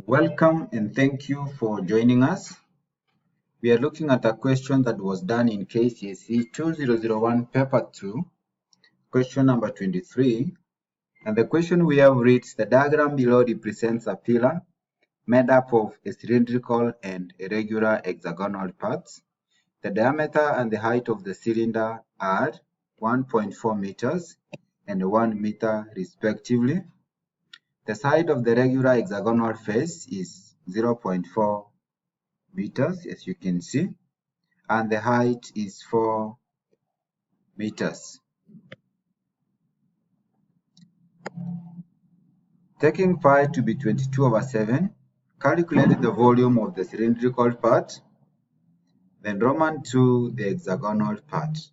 Welcome and thank you for joining us. We are looking at a question that was done in KCSE 2001 paper 2, question number 23. And the question we have reads, the diagram below represents a pillar made up of a cylindrical and irregular hexagonal parts. The diameter and the height of the cylinder are 1.4 meters and 1 meter respectively. The side of the regular hexagonal face is 0.4 meters, as you can see, and the height is 4 meters. Taking pi to be 22/7, calculate the volume of the cylindrical part, then Roman 2 the hexagonal part.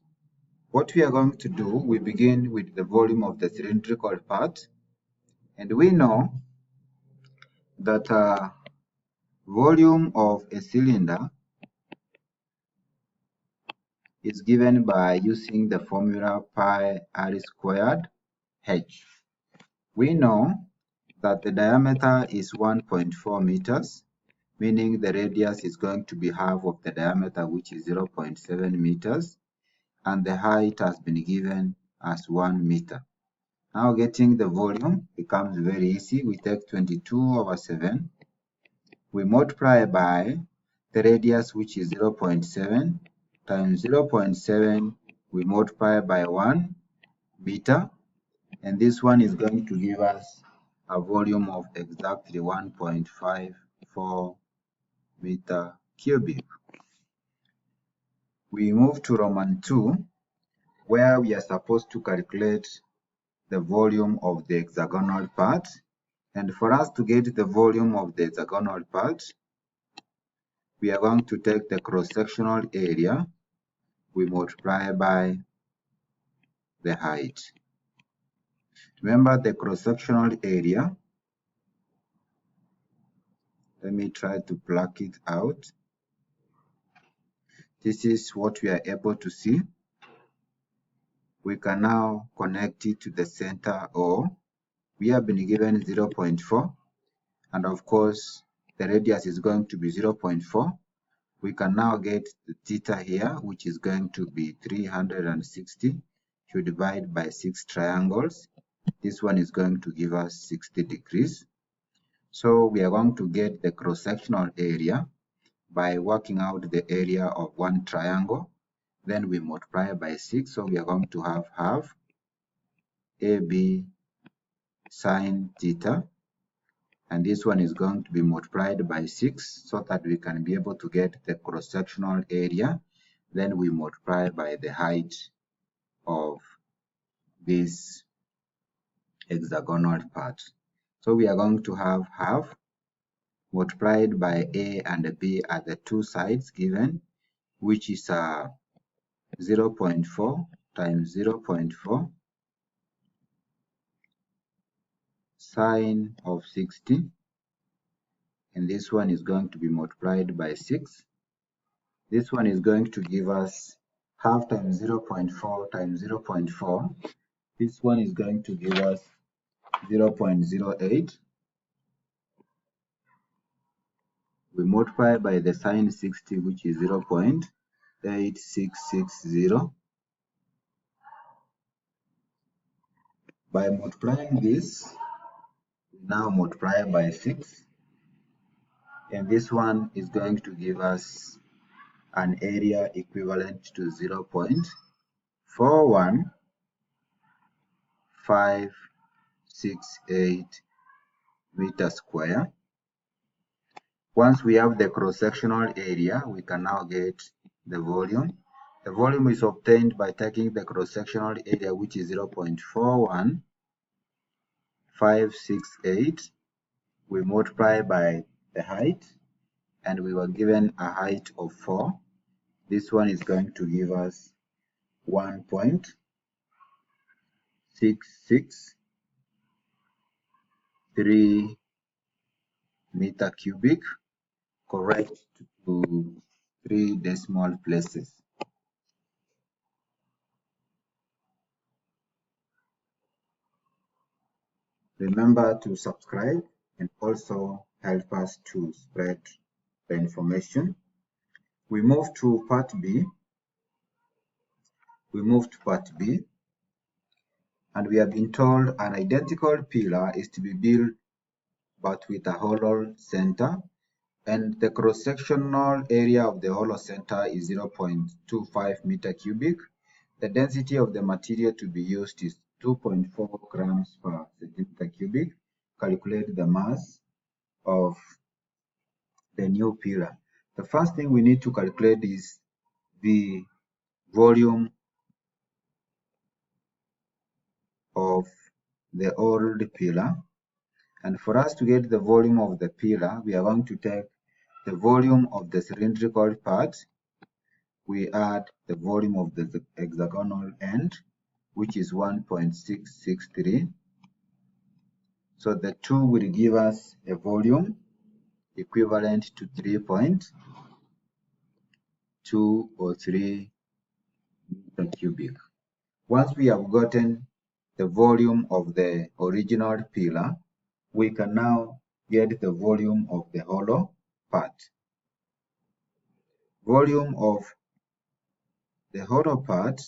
What we are going to do, we begin with the volume of the cylindrical part, and we know that volume of a cylinder is given by using the formula pi r squared h. We know that the diameter is 1.4 meters, meaning the radius is going to be half of the diameter, which is 0.7 meters, and the height has been given as 1 meter. Now getting the volume becomes very easy. We take 22/7, we multiply by the radius, which is 0.7, times 0.7, we multiply by 1 meter, and this one is going to give us a volume of exactly 1.54 meter cubic. We move to Roman 2, where we are supposed to calculate the volume of the hexagonal part. And for us to get the volume of the hexagonal part, we are going to take the cross-sectional area, we multiply by the height. Remember the cross-sectional area. Let me try to pluck it out. This is what we are able to see. We can now connect it to the center, or we have been given 0.4, and of course the radius is going to be 0.4. We can now get the theta here, which is going to be 360. To divide by 6 triangles, this one is going to give us 60 degrees. So we are going to get the cross-sectional area by working out the area of one triangle. Then we multiply by 6, so we are going to have half AB sine theta, and this one is going to be multiplied by 6 so that we can be able to get the cross-sectional area. Then we multiply by the height of this hexagonal part. So we are going to have half multiplied by A and B at the two sides given, which is 0.4 times 0.4 sine of 60, and this one is going to be multiplied by 6. This one is going to give us half times 0.4 times 0.4. This one is going to give us 0.08. We multiply by the sine 60, which is 0.8660. By multiplying this, we now multiply by 6, and this one is going to give us an area equivalent to 0.41568 meters square. Once we have the cross-sectional area, we can now get the volume. The volume is obtained by taking the cross-sectional area, which is 0.41568. We multiply by the height, and we were given a height of 4. This one is going to give us 1.663 meter cubic, correct to 3 decimal places. Remember to subscribe and also help us to spread the information. We move to part B. And we have been told an identical pillar is to be built but with a hollow center, and the cross-sectional area of the hollow center is 0.25 meter cubic. The density of the material to be used is 2.4 grams per centimeter cubic. Calculate the mass of the new pillar. The first thing we need to calculate is the volume of the old pillar. And for us to get the volume of the pillar, we are going to take the volume of the cylindrical part. We add the volume of the hexagonal end, which is 1.663. So the two will give us a volume equivalent to 3.2 or 3 meter cubic. Once we have gotten the volume of the original pillar, we can now get the volume of the hollow part. Volume of the hollow part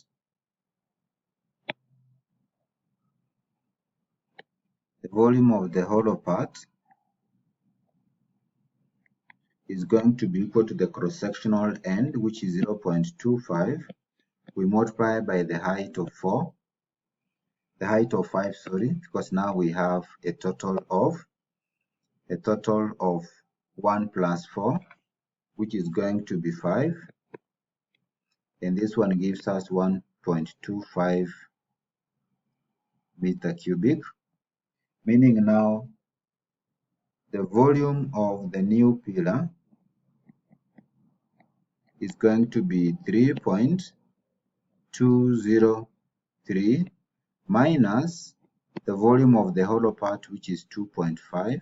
is going to be equal to the cross-sectional end, which is 0.25. We multiply by the height of 5, because now we have a total of 1 plus 4, which is going to be 5, and this one gives us 1.25 meter cubic, meaning now the volume of the new pillar is going to be 3.203 minus the volume of the hollow part, which is 2.5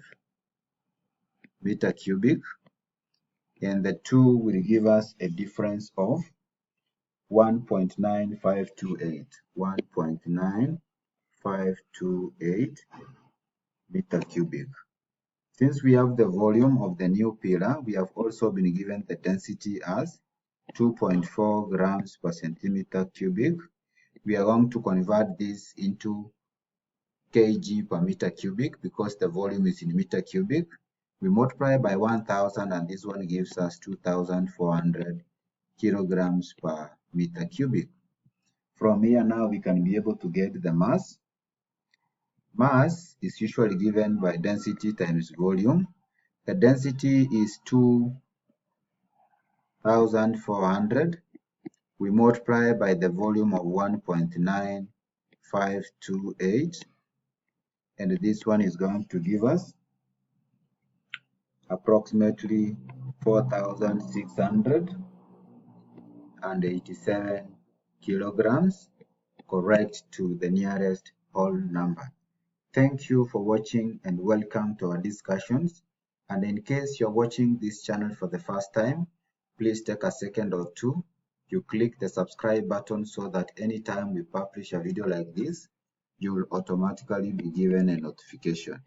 meter cubic, and the two will give us a difference of 1.9528 meter cubic. Since we have the volume of the new pillar, we have also been given the density as 2.4 grams per centimeter cubic. We are going to convert this into kg per meter cubic because the volume is in meter cubic. We multiply by 1000 and this one gives us 2400 kilograms per meter cubic. From here now we can be able to get the mass. Mass is usually given by density times volume. The density is 2400. We multiply by the volume of 1.9528, and this one is going to give us approximately 4687 kilograms, correct to the nearest whole number. Thank you for watching and welcome to our discussions. And in case you're watching this channel for the first time, please take a second or two. You click the subscribe button so that anytime we publish a video like this, you will automatically be given a notification.